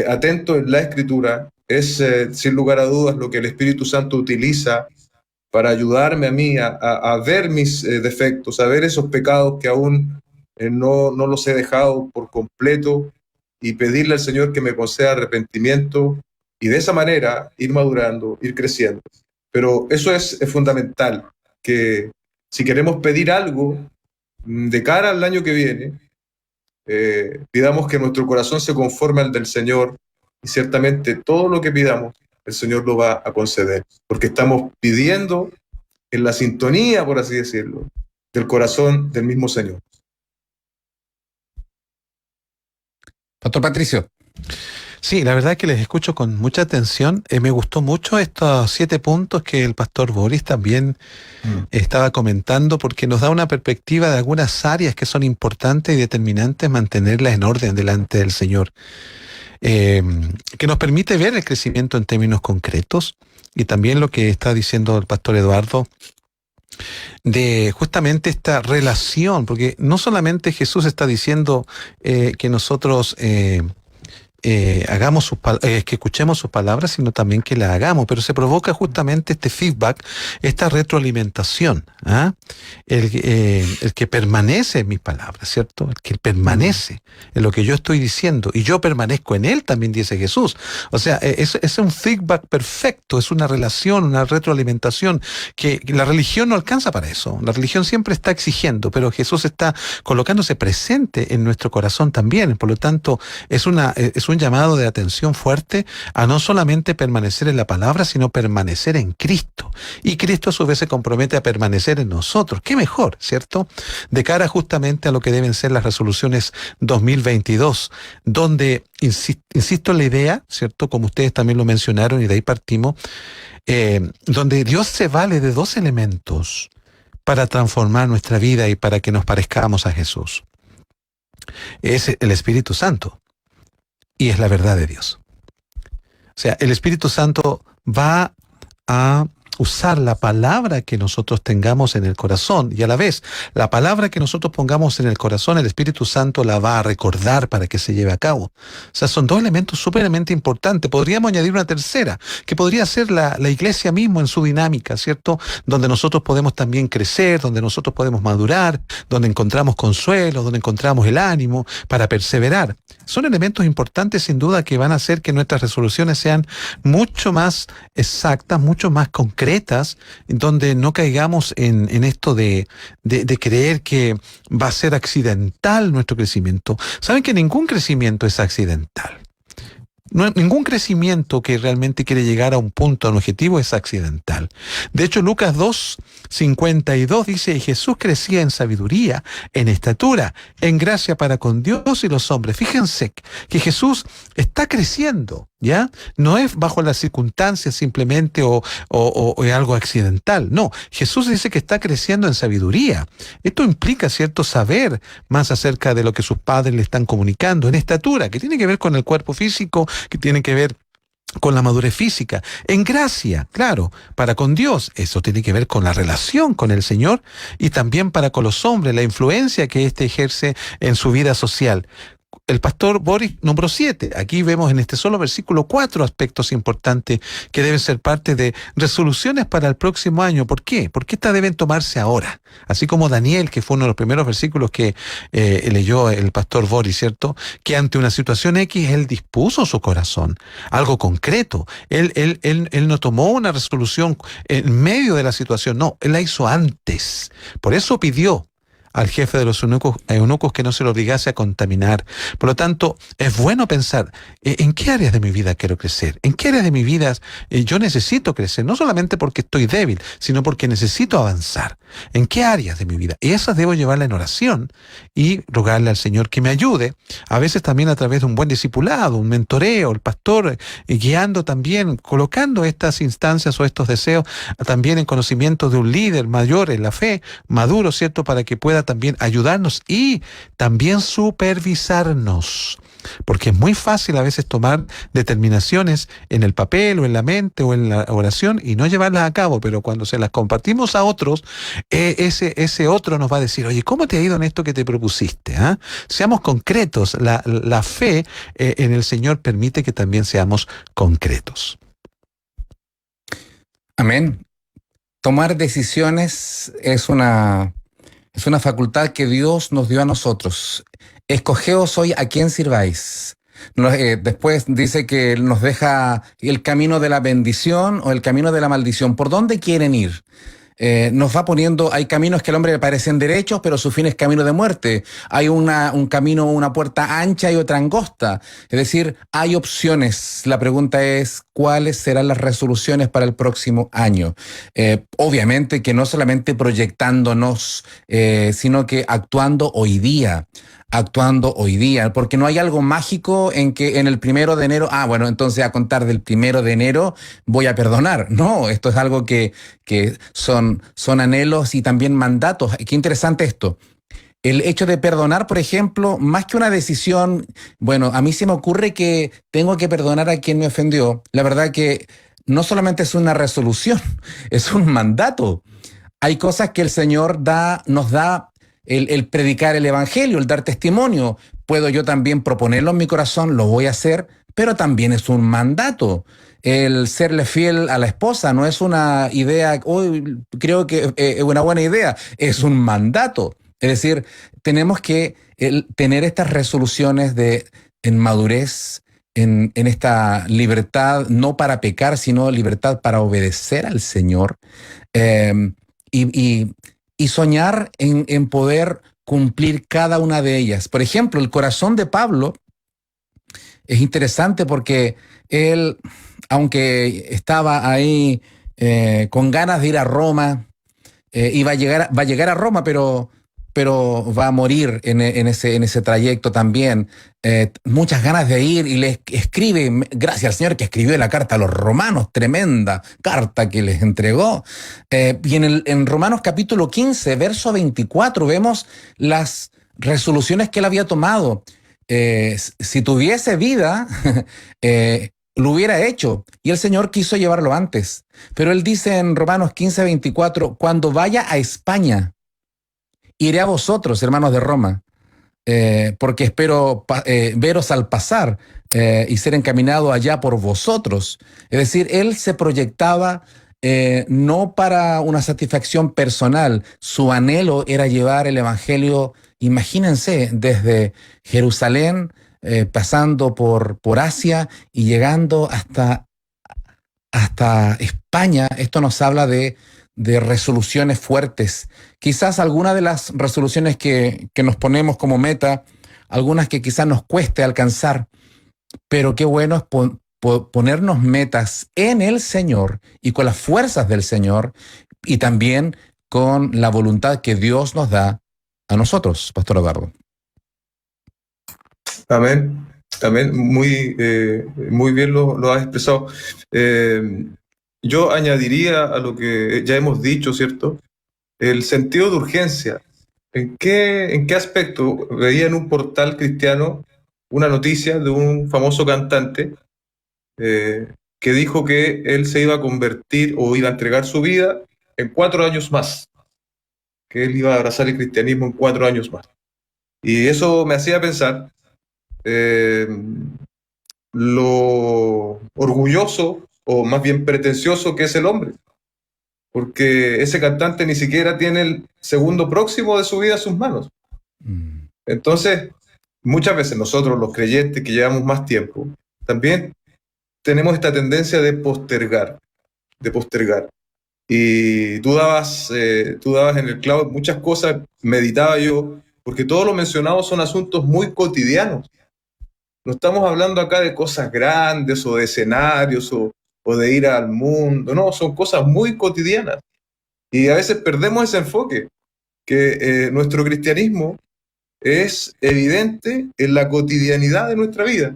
atento en la Escritura, es sin lugar a dudas lo que el Espíritu Santo utiliza para ayudarme a mí a ver mis defectos, a ver esos pecados que aún no los he dejado por completo, y pedirle al Señor que me conceda arrepentimiento y de esa manera ir madurando, ir creciendo. Pero eso es fundamental, que si queremos pedir algo de cara al año que viene, pidamos que nuestro corazón se conforme al del Señor, y ciertamente todo lo que pidamos el Señor lo va a conceder, porque estamos pidiendo en la sintonía, por así decirlo, del corazón del mismo Señor. Pastor Patricio. Sí, la verdad es que les escucho con mucha atención. Me gustó mucho estos 7 puntos que el pastor Boris también estaba comentando, porque nos da una perspectiva de algunas áreas que son importantes y determinantes mantenerlas en orden delante del Señor, que nos permite ver el crecimiento en términos concretos, y también lo que está diciendo el pastor Eduardo, de justamente esta relación, porque no solamente Jesús está diciendo que nosotros hagamos que escuchemos sus palabras, sino también que la hagamos, pero se provoca justamente este feedback, esta retroalimentación, el que permanece en mis palabras, ¿cierto? El que permanece en lo que yo estoy diciendo y yo permanezco en él, también dice Jesús. O sea, es un feedback perfecto, es una relación, una retroalimentación que la religión no alcanza para eso. La religión siempre está exigiendo, pero Jesús está colocándose presente en nuestro corazón también. Por lo tanto, es un llamado de atención fuerte a no solamente permanecer en la palabra, sino permanecer en Cristo. Y Cristo a su vez se compromete a permanecer en nosotros. ¿Qué mejor, cierto? De cara justamente a lo que deben ser las resoluciones 2022, donde, insisto en la idea, ¿cierto? Como ustedes también lo mencionaron y de ahí partimos, donde Dios se vale de 2 elementos para transformar nuestra vida y para que nos parezcamos a Jesús. Es el Espíritu Santo. Y es la verdad de Dios. O sea, el Espíritu Santo va a usar la palabra que nosotros tengamos en el corazón, y a la vez la palabra que nosotros pongamos en el corazón, el Espíritu Santo la va a recordar para que se lleve a cabo. O sea, son 2 elementos súpermente importantes. Podríamos añadir una tercera, que podría ser la iglesia mismo en su dinámica, ¿cierto? Donde nosotros podemos también crecer, donde nosotros podemos madurar, donde encontramos consuelo, donde encontramos el ánimo para perseverar. Son elementos importantes sin duda que van a hacer que nuestras resoluciones sean mucho más exactas, mucho más concretas, donde no caigamos en esto de creer que va a ser accidental nuestro crecimiento. Saben que ningún crecimiento es accidental. Ningún crecimiento que realmente quiere llegar a un punto, a un objetivo, es accidental. De hecho, Lucas 2:52 dice: y Jesús crecía en sabiduría, en estatura, en gracia para con Dios y los hombres. Fíjense que Jesús está creciendo, ¿ya? No es bajo las circunstancias simplemente o algo accidental. No, Jesús dice que está creciendo en sabiduría. Esto implica, ¿cierto?, saber más acerca de lo que sus padres le están comunicando, en estatura, que tiene que ver con el cuerpo físico, que tiene que ver con la madurez física, en gracia, claro, para con Dios. Eso tiene que ver con la relación con el Señor y también para con los hombres, la influencia que éste ejerce en su vida social. El pastor Boris nombró 7. Aquí vemos en este solo versículo 4 aspectos importantes que deben ser parte de resoluciones para el próximo año. ¿Por qué? Porque estas deben tomarse ahora. Así como Daniel, que fue uno de los primeros versículos que leyó el pastor Boris, ¿cierto? Que ante una situación X, él dispuso su corazón, algo concreto. Él no tomó una resolución en medio de la situación, no, él la hizo antes. Por eso pidió al jefe de los eunucos que no se lo obligase a contaminar. Por lo tanto, es bueno pensar en qué áreas de mi vida quiero crecer, en qué áreas de mi vida yo necesito crecer, no solamente porque estoy débil, sino porque necesito avanzar. ¿En qué áreas de mi vida? Y esas debo llevarla en oración y rogarle al Señor que me ayude, a veces también a través de un buen discipulado, un mentoreo, el pastor guiando también, colocando estas instancias o estos deseos también en conocimiento de un líder mayor en la fe, maduro, ¿cierto?, para que pueda también ayudarnos y también supervisarnos. Porque es muy fácil a veces tomar determinaciones en el papel o en la mente o en la oración y no llevarlas a cabo, pero cuando se las compartimos a otros, ese otro nos va a decir, oye, ¿cómo te ha ido en esto que te propusiste? ¿Ah? Seamos concretos, la fe en el Señor permite que también seamos concretos. Amén. Tomar decisiones es una facultad que Dios nos dio a nosotros. Escogeos hoy a quién sirváis. Después dice que nos deja el camino de la bendición o el camino de la maldición. ¿Por dónde quieren ir? Nos va poniendo, hay caminos que al hombre le parecen derechos, pero su fin es camino de muerte. Hay un camino, una puerta ancha y otra angosta. Es decir, hay opciones. La pregunta es, ¿cuáles serán las resoluciones para el próximo año? Obviamente que no solamente proyectándonos, sino que actuando hoy día, porque no hay algo mágico en que en el 1 de enero, bueno, entonces a contar del 1 de enero voy a perdonar. No, esto es algo que son anhelos y también mandatos. Qué interesante esto. El hecho de perdonar, por ejemplo, más que una decisión, bueno, a mí se me ocurre que tengo que perdonar a quien me ofendió. La verdad que no solamente es una resolución, es un mandato. Hay cosas que el Señor nos da. El predicar el evangelio, el dar testimonio. Puedo yo también proponerlo en mi corazón, lo voy a hacer, pero también es un mandato. El serle fiel a la esposa no es una idea, creo que es una buena idea, es un mandato. Es decir, tenemos que tener estas resoluciones en madurez, en esta libertad, no para pecar, sino libertad para obedecer al Señor. Y soñar en poder cumplir cada una de ellas. Por ejemplo, el corazón de Pablo es interesante porque él, aunque estaba ahí con ganas de ir a Roma, va a llegar a Roma, pero va a morir en ese trayecto también. Muchas ganas de ir y le escribe, gracias al Señor que escribió la carta a los romanos, tremenda carta que les entregó. Y en Romanos capítulo 15, verso 24, vemos las resoluciones que él había tomado. Si tuviese vida, lo hubiera hecho, y el Señor quiso llevarlo antes. Pero él dice en Romanos 15, 24, cuando vaya a España, iré a vosotros, hermanos de Roma, porque espero veros al pasar y ser encaminado allá por vosotros. Es decir, él se proyectaba no para una satisfacción personal. Su anhelo era llevar el evangelio, imagínense, desde Jerusalén, pasando por Asia y llegando hasta España. Esto nos habla de resoluciones fuertes. Quizás algunas de las resoluciones que nos ponemos como meta, algunas que quizás nos cueste alcanzar, pero qué bueno es ponernos metas en el Señor y con las fuerzas del Señor y también con la voluntad que Dios nos da a nosotros, Pastor Eduardo. Amén. Amén. Muy bien lo has expresado. Yo añadiría a lo que ya hemos dicho, ¿cierto? El sentido de urgencia. ¿En qué aspecto? Veía en un portal cristiano una noticia de un famoso cantante que dijo que él se iba a convertir o iba a entregar su vida en 4 años más, que él iba a abrazar el cristianismo en 4 años más. Y eso me hacía pensar eh, lo orgulloso o más bien pretencioso que es el hombre, porque ese cantante ni siquiera tiene el segundo próximo de su vida en sus manos. Entonces, muchas veces nosotros los creyentes que llevamos más tiempo, también tenemos esta tendencia de postergar, de postergar. Y tú dabas en el clavo muchas cosas, meditaba yo, porque todo lo mencionado son asuntos muy cotidianos. No estamos hablando acá de cosas grandes o de escenarios o de ir al mundo, no, son cosas muy cotidianas. Y a veces perdemos ese enfoque, que nuestro cristianismo es evidente en la cotidianidad de nuestra vida,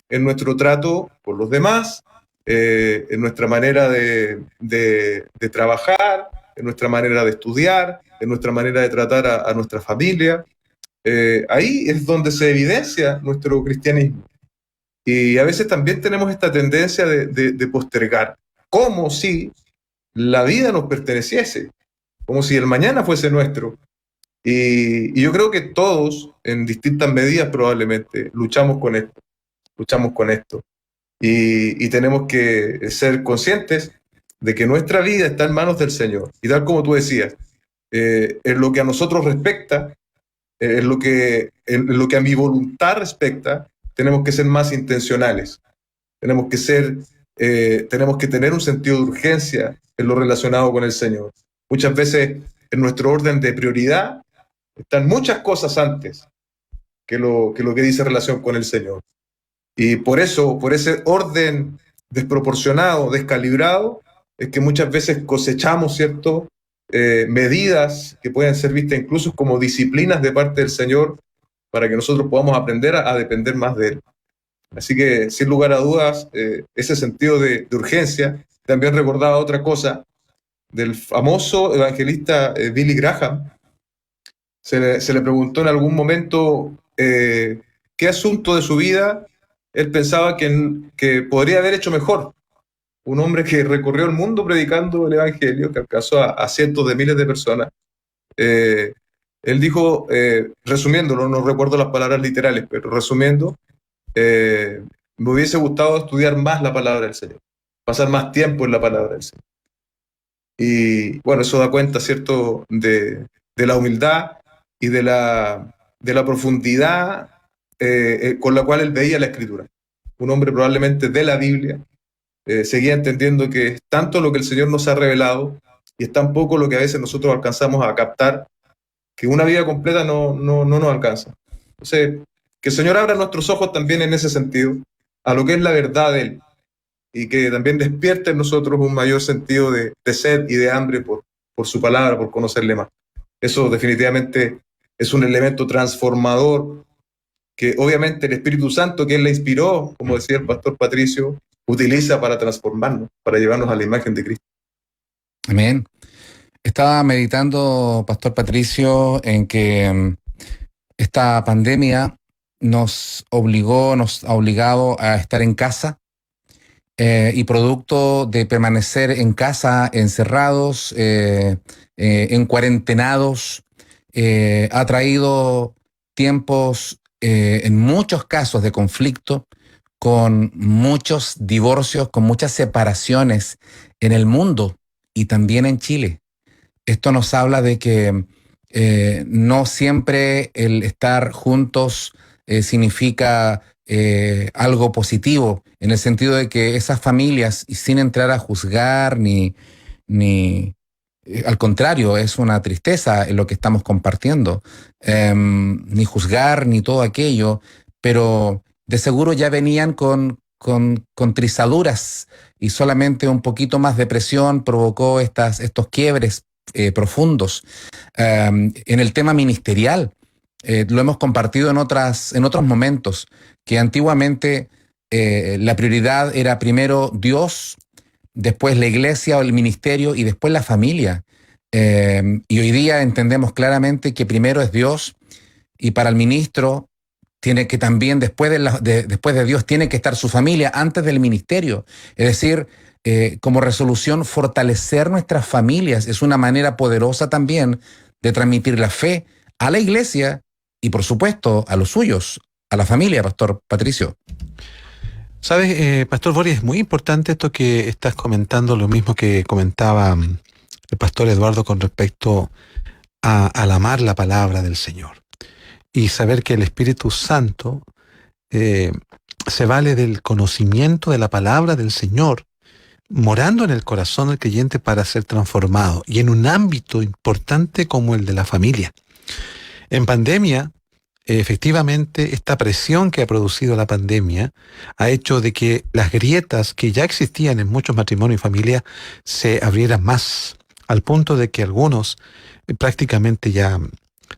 en nuestro trato con los demás, en nuestra manera de trabajar, en nuestra manera de estudiar, en nuestra manera de tratar a nuestra familia. Ahí es donde se evidencia nuestro cristianismo. Y a veces también tenemos esta tendencia de postergar, como si la vida nos perteneciese, como si el mañana fuese nuestro. Y yo creo que todos, en distintas medidas probablemente, luchamos con esto, luchamos con esto. Y tenemos que ser conscientes de que nuestra vida está en manos del Señor. Y tal como tú decías, en lo que a nosotros respecta, en lo que a mi voluntad respecta, tenemos que ser más intencionales. Tenemos tenemos que tener un sentido de urgencia en lo relacionado con el Señor. Muchas veces en nuestro orden de prioridad están muchas cosas antes que dice relación con el Señor. Y por eso, por ese orden desproporcionado, descalibrado, es que muchas veces cosechamos, ¿cierto? Medidas que pueden ser vistas incluso como disciplinas de parte del Señor para que nosotros podamos aprender a depender más de Él. Así que, sin lugar a dudas, ese sentido de urgencia. También recordaba otra cosa del famoso evangelista Billy Graham. Se le preguntó en algún momento qué asunto de su vida él pensaba que podría haber hecho mejor. Un hombre que recorrió el mundo predicando el evangelio, que alcanzó a cientos de miles de personas. Él dijo, resumiéndolo, no recuerdo las palabras literales, pero resumiendo, me hubiese gustado estudiar más la palabra del Señor, pasar más tiempo en la palabra del Señor. Y bueno, eso da cuenta, ¿cierto?, de la humildad y de la profundidad con la cual él veía la Escritura. Un hombre probablemente de la Biblia, seguía entendiendo que es tanto lo que el Señor nos ha revelado y es tan poco lo que a veces nosotros alcanzamos a captar, que una vida completa no nos alcanza. Entonces, que el Señor abra nuestros ojos también en ese sentido, a lo que es la verdad de Él, y que también despierte en nosotros un mayor sentido de sed y de hambre por su palabra, por conocerle más. Eso definitivamente es un elemento transformador que obviamente el Espíritu Santo, que Él le inspiró, como decía el pastor Patricio, utiliza para transformarnos, para llevarnos a la imagen de Cristo. Amén. Estaba meditando, pastor Patricio, en que esta pandemia nos ha obligado a estar en casa, y producto de permanecer en casa, encerrados, en cuarentenados, ha traído tiempos, en muchos casos de conflicto, con muchos divorcios, con muchas separaciones en el mundo y también en Chile. Esto nos habla de que no siempre el estar juntos significa algo positivo, en el sentido de que esas familias, y sin entrar a juzgar ni al contrario, es una tristeza en lo que estamos compartiendo, ni juzgar ni todo aquello, pero de seguro ya venían con trizaduras, y solamente un poquito más de presión provocó estos quiebres profundos. En el tema ministerial, lo hemos compartido en otros momentos, que antiguamente la prioridad era primero Dios, después la iglesia o el ministerio y después la familia. Y hoy día entendemos claramente que primero es Dios, y para el ministro tiene que también, después de Dios, tiene que estar su familia antes del ministerio. Es decir, como resolución, fortalecer nuestras familias es una manera poderosa también de transmitir la fe a la iglesia y, por supuesto, a los suyos, a la familia, Pastor Patricio. Sabes, Pastor Boris, es muy importante esto que estás comentando, lo mismo que comentaba el Pastor Eduardo con respecto al amar la palabra del Señor y saber que el Espíritu Santo se vale del conocimiento de la palabra del Señor, morando en el corazón del creyente para ser transformado, y en un ámbito importante como el de la familia. En pandemia, efectivamente, esta presión que ha producido la pandemia ha hecho de que las grietas que ya existían en muchos matrimonios y familias se abrieran más, al punto de que algunos prácticamente ya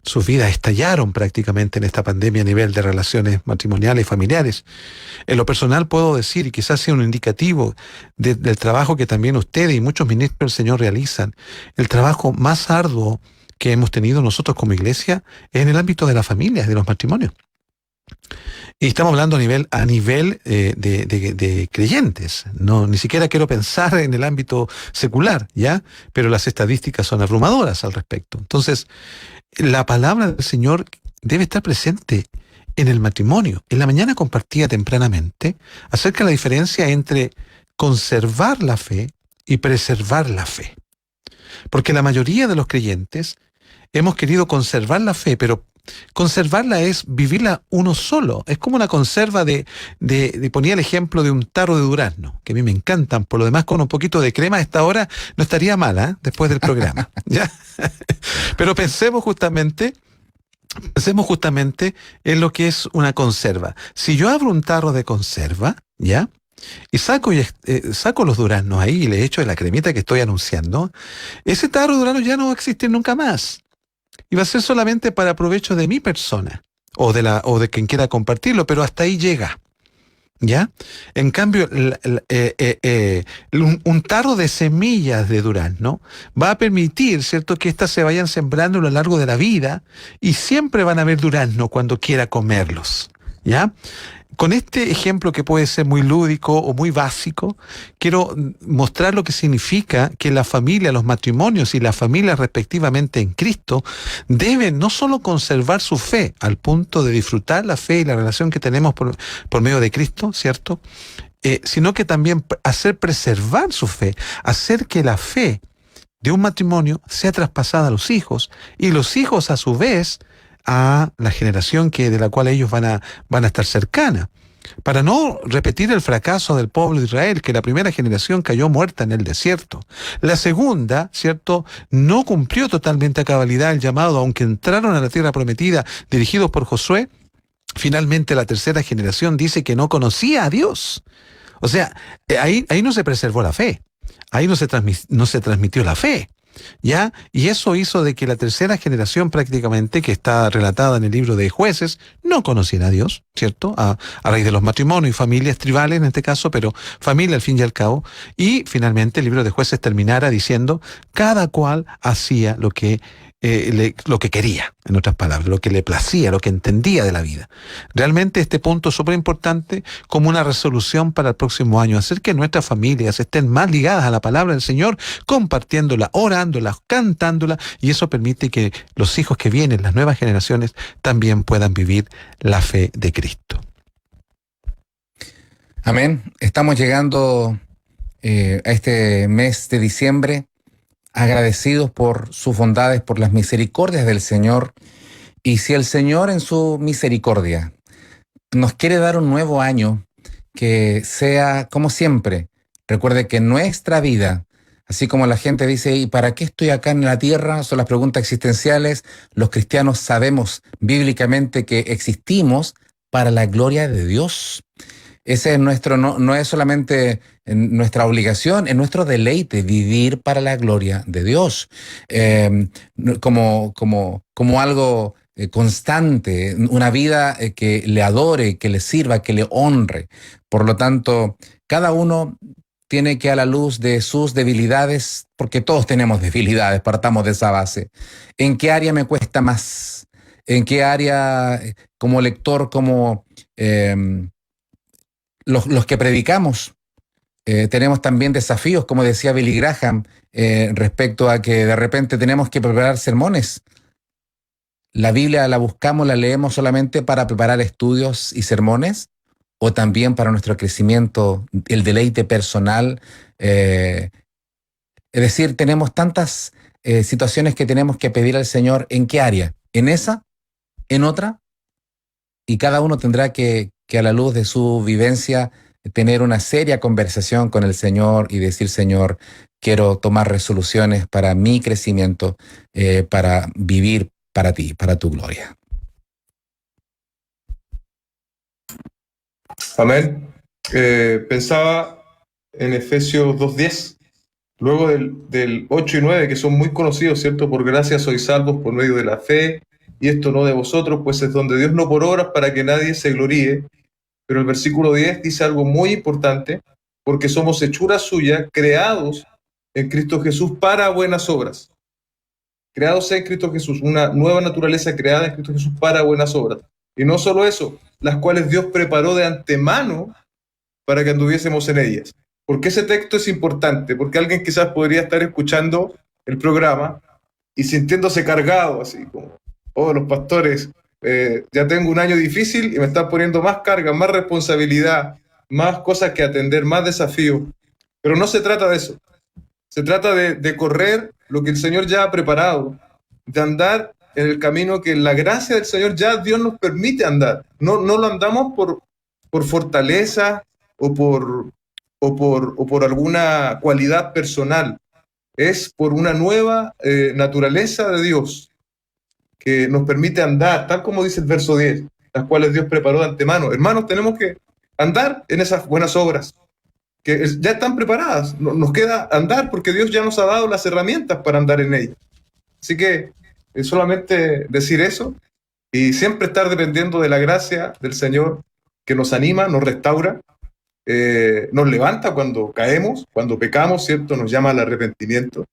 sus vidas estallaron prácticamente en esta pandemia a nivel de relaciones matrimoniales y familiares. En lo personal puedo decir, y quizás sea un indicativo del trabajo que también ustedes y muchos ministros del Señor realizan, el trabajo más arduo que hemos tenido nosotros como iglesia es en el ámbito de las familias, de los matrimonios. Y estamos hablando a nivel de creyentes. No, ni siquiera quiero pensar en el ámbito secular, ¿ya? Pero las estadísticas son abrumadoras al respecto. Entonces, la palabra del Señor debe estar presente en el matrimonio. En la mañana compartía tempranamente acerca de la diferencia entre conservar la fe y preservar la fe. Porque la mayoría de los creyentes hemos querido conservar la fe, pero conservarla es vivirla uno solo. Es como una conserva ponía el ejemplo de un tarro de durazno, que a mí me encantan. Por lo demás, con un poquito de crema a esta hora no estaría mal, ¿eh? Después del programa. ¿Ya? Pero pensemos justamente en lo que es una conserva. Si yo abro un tarro de conserva, ¿ya? Y saco los duraznos ahí y le echo la cremita que estoy anunciando, ese tarro de duraznos ya no va a existir nunca más. Y va a ser solamente para provecho de mi persona o de quien quiera compartirlo, pero hasta ahí llega. ¿Ya? En cambio, un tarro de semillas de durazno va a permitir, ¿cierto?, que éstas se vayan sembrando a lo largo de la vida y siempre van a haber durazno cuando quiera comerlos. ¿Ya? Con este ejemplo que puede ser muy lúdico o muy básico, quiero mostrar lo que significa que la familia, los matrimonios y las familias respectivamente en Cristo deben no solo conservar su fe al punto de disfrutar la fe y la relación que tenemos por medio de Cristo, ¿cierto? Sino que también hacer preservar su fe, hacer que la fe de un matrimonio sea traspasada a los hijos y los hijos a su vez a la generación de la cual ellos van a estar cercana, para no repetir el fracaso del pueblo de Israel, que la primera generación cayó muerta en el desierto. La segunda, ¿cierto?, no cumplió totalmente a cabalidad el llamado, aunque entraron a la tierra prometida dirigidos por Josué. Finalmente la tercera generación dice que no conocía a Dios. O sea, ahí no se preservó la fe, ahí no se transmitió la fe. ¿Ya? Y eso hizo de que la tercera generación prácticamente, que está relatada en el libro de Jueces, no conociera a Dios, ¿cierto? A raíz de los matrimonios y familias tribales en este caso, pero familia al fin y al cabo. Y finalmente el libro de Jueces terminara diciendo, cada cual hacía lo que quería, en otras palabras, lo que le placía, lo que entendía de la vida. Realmente este punto es súper importante como una resolución para el próximo año, hacer que nuestras familias estén más ligadas a la palabra del Señor, compartiéndola, orándola, cantándola, y eso permite que los hijos que vienen, las nuevas generaciones, también puedan vivir la fe de Cristo. Amén. Estamos llegando a este mes de diciembre, agradecidos por sus bondades, por las misericordias del Señor. Y si el Señor en su misericordia nos quiere dar un nuevo año, que sea como siempre. Recuerde que nuestra vida, así como la gente dice, ¿y para qué estoy acá en la tierra? Son las preguntas existenciales. Los cristianos sabemos bíblicamente que existimos para la gloria de Dios. Ese es no es solamente nuestra obligación, es nuestro deleite, vivir para la gloria de Dios, como algo constante, una vida que le adore, que le sirva, que le honre. Por lo tanto, cada uno tiene que, a la luz de sus debilidades, porque todos tenemos debilidades, partamos de esa base. ¿En qué área me cuesta más? en qué área, como lector, como los que predicamos, tenemos también desafíos, como decía Billy Graham, respecto a que de repente tenemos que preparar sermones. ¿La Biblia la buscamos, la leemos solamente para preparar estudios y sermones? ¿O también para nuestro crecimiento, el deleite personal? Es decir, tenemos tantas situaciones que tenemos que pedir al Señor. ¿En qué área? ¿En esa? ¿En otra? Y cada uno tendrá que a la luz de su vivencia tener una seria conversación con el Señor y decir: Señor, quiero tomar resoluciones para mi crecimiento, para vivir para ti, para tu gloria. Amén. Pensaba en Efesios 2:10, luego del 8 y 9, que son muy conocidos, ¿cierto? Por gracia sois salvos por medio de la fe, y esto no de vosotros, pues es don de Dios, no por obras, para que nadie se gloríe. Pero el versículo 10 dice algo muy importante: porque somos hechura suya, creados en Cristo Jesús para buenas obras. Creados en Cristo Jesús, una nueva naturaleza creada en Cristo Jesús para buenas obras. Y no solo eso, las cuales Dios preparó de antemano para que anduviésemos en ellas. ¿Por qué ese texto es importante? Porque alguien quizás podría estar escuchando el programa y sintiéndose cargado, así como: oh, los pastores, ya tengo un año difícil y me están poniendo más carga, más responsabilidad, más cosas que atender, más desafíos. Pero no se trata de eso. Se trata de correr lo que el Señor ya ha preparado, de andar en el camino que la gracia del Señor ya Dios nos permite andar. No lo andamos por fortaleza o por alguna cualidad personal. Es por una nueva naturaleza de Dios que nos permite andar, tal como dice el verso 10, las cuales Dios preparó de antemano. Hermanos, tenemos que andar en esas buenas obras que ya están preparadas. Nos queda andar porque Dios ya nos ha dado las herramientas para andar en ellas. Así que solamente decir eso y siempre estar dependiendo de la gracia del Señor, que nos anima, nos restaura, nos levanta cuando caemos, cuando pecamos, ¿cierto? Nos llama al arrepentimiento.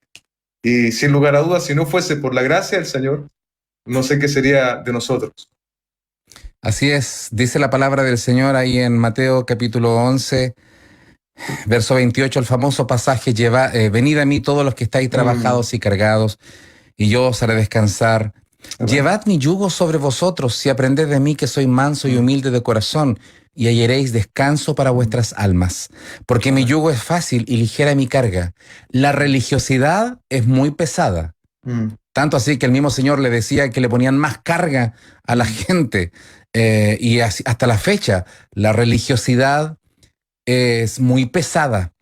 Y sin lugar a dudas, si no fuese por la gracia del Señor, no sé qué sería de nosotros. Así es, dice la palabra del Señor ahí en Mateo capítulo 11, verso 28, el famoso pasaje: venid a mí todos los que estáis trabajados y cargados, y yo os haré descansar. Llevad mi yugo sobre vosotros y aprended de mí, que soy manso y humilde de corazón, y hallaréis descanso para vuestras almas. Porque mi yugo es fácil y ligera mi carga. La religiosidad es muy pesada. Tanto así que el mismo Señor le decía que le ponían más carga a la gente. Y así, hasta la fecha, la religiosidad es muy pesada.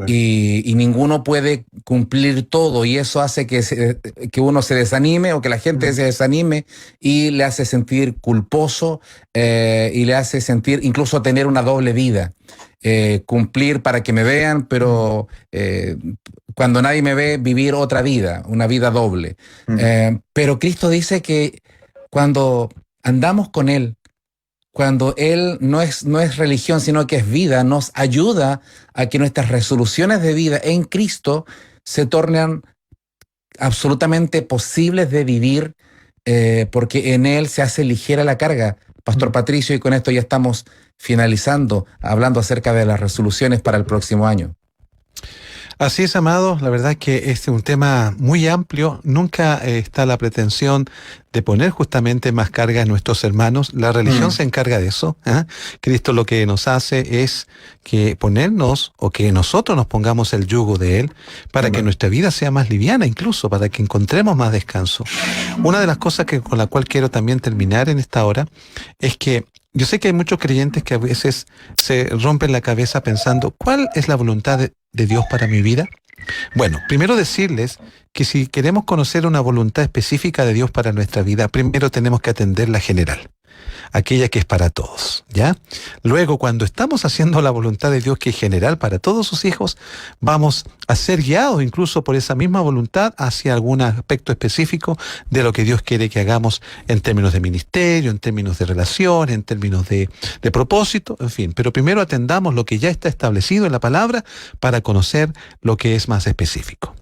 Y ninguno puede cumplir todo, y eso hace que uno se desanime, o que la gente se desanime, y le hace sentir culposo, y le hace sentir incluso tener una doble vida. Cumplir para que me vean, pero cuando nadie me ve, vivir otra vida, una vida doble. Pero Cristo dice que cuando andamos con Él, cuando Él no es religión, sino que es vida, nos ayuda a que nuestras resoluciones de vida en Cristo se tornen absolutamente posibles de vivir, porque en Él se hace ligera la carga. Pastor Patricio, y con esto ya estamos finalizando, hablando acerca de las resoluciones para el próximo año. Así es, amado. La verdad es que este es un tema muy amplio. Nunca está la pretensión de poner justamente más carga en nuestros hermanos. La religión se encarga de eso. Cristo lo que nos hace es que ponernos, o que nosotros nos pongamos el yugo de Él, para que nuestra vida sea más liviana, incluso para que encontremos más descanso. Una de las cosas con la cual quiero también terminar en esta hora es que yo sé que hay muchos creyentes que a veces se rompen la cabeza pensando: ¿cuál es la voluntad de Dios para mi vida? Bueno, primero decirles que si queremos conocer una voluntad específica de Dios para nuestra vida, primero tenemos que atender la general, aquella que es para todos, ¿ya? Luego, cuando estamos haciendo la voluntad de Dios, que es general para todos sus hijos, vamos a ser guiados incluso por esa misma voluntad hacia algún aspecto específico de lo que Dios quiere que hagamos en términos de ministerio, en términos de relación, en términos de propósito, en fin. Pero primero atendamos lo que ya está establecido en la palabra para conocer lo que es más específico.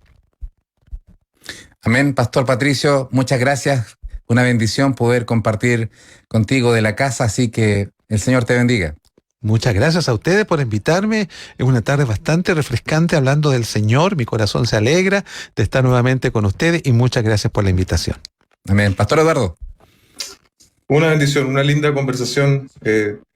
Amén, Pastor Patricio, muchas gracias. una bendición poder compartir contigo de la casa, así que el Señor te bendiga. Muchas gracias a ustedes por invitarme. Es una tarde bastante refrescante hablando del Señor. Mi corazón se alegra de estar nuevamente con ustedes y muchas gracias por la invitación. Amén. Pastor Eduardo. Una bendición, una linda conversación,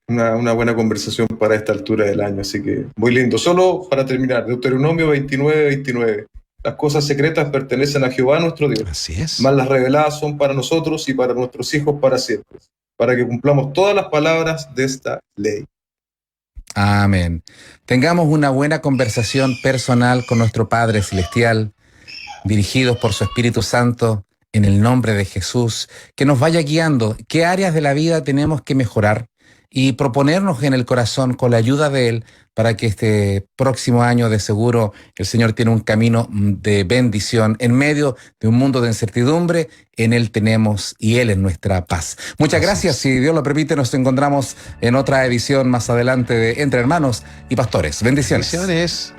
una buena conversación para esta altura del año, así que muy lindo. Solo para terminar, Deuteronomio 29:29. Las cosas secretas pertenecen a Jehová nuestro Dios. Así es. Mas las reveladas son para nosotros y para nuestros hijos para siempre, para que cumplamos todas las palabras de esta ley. Amén. Tengamos una buena conversación personal con nuestro Padre Celestial, dirigidos por su Espíritu Santo, en el nombre de Jesús, que nos vaya guiando qué áreas de la vida tenemos que mejorar y proponernos en el corazón con la ayuda de Él para que este próximo año de seguro el Señor tiene un camino de bendición en medio de un mundo de incertidumbre. En Él tenemos y Él es nuestra paz. Muchas gracias. Si Dios lo permite, nos encontramos en otra edición más adelante de Entre Hermanos y Pastores. Bendiciones. Bendiciones.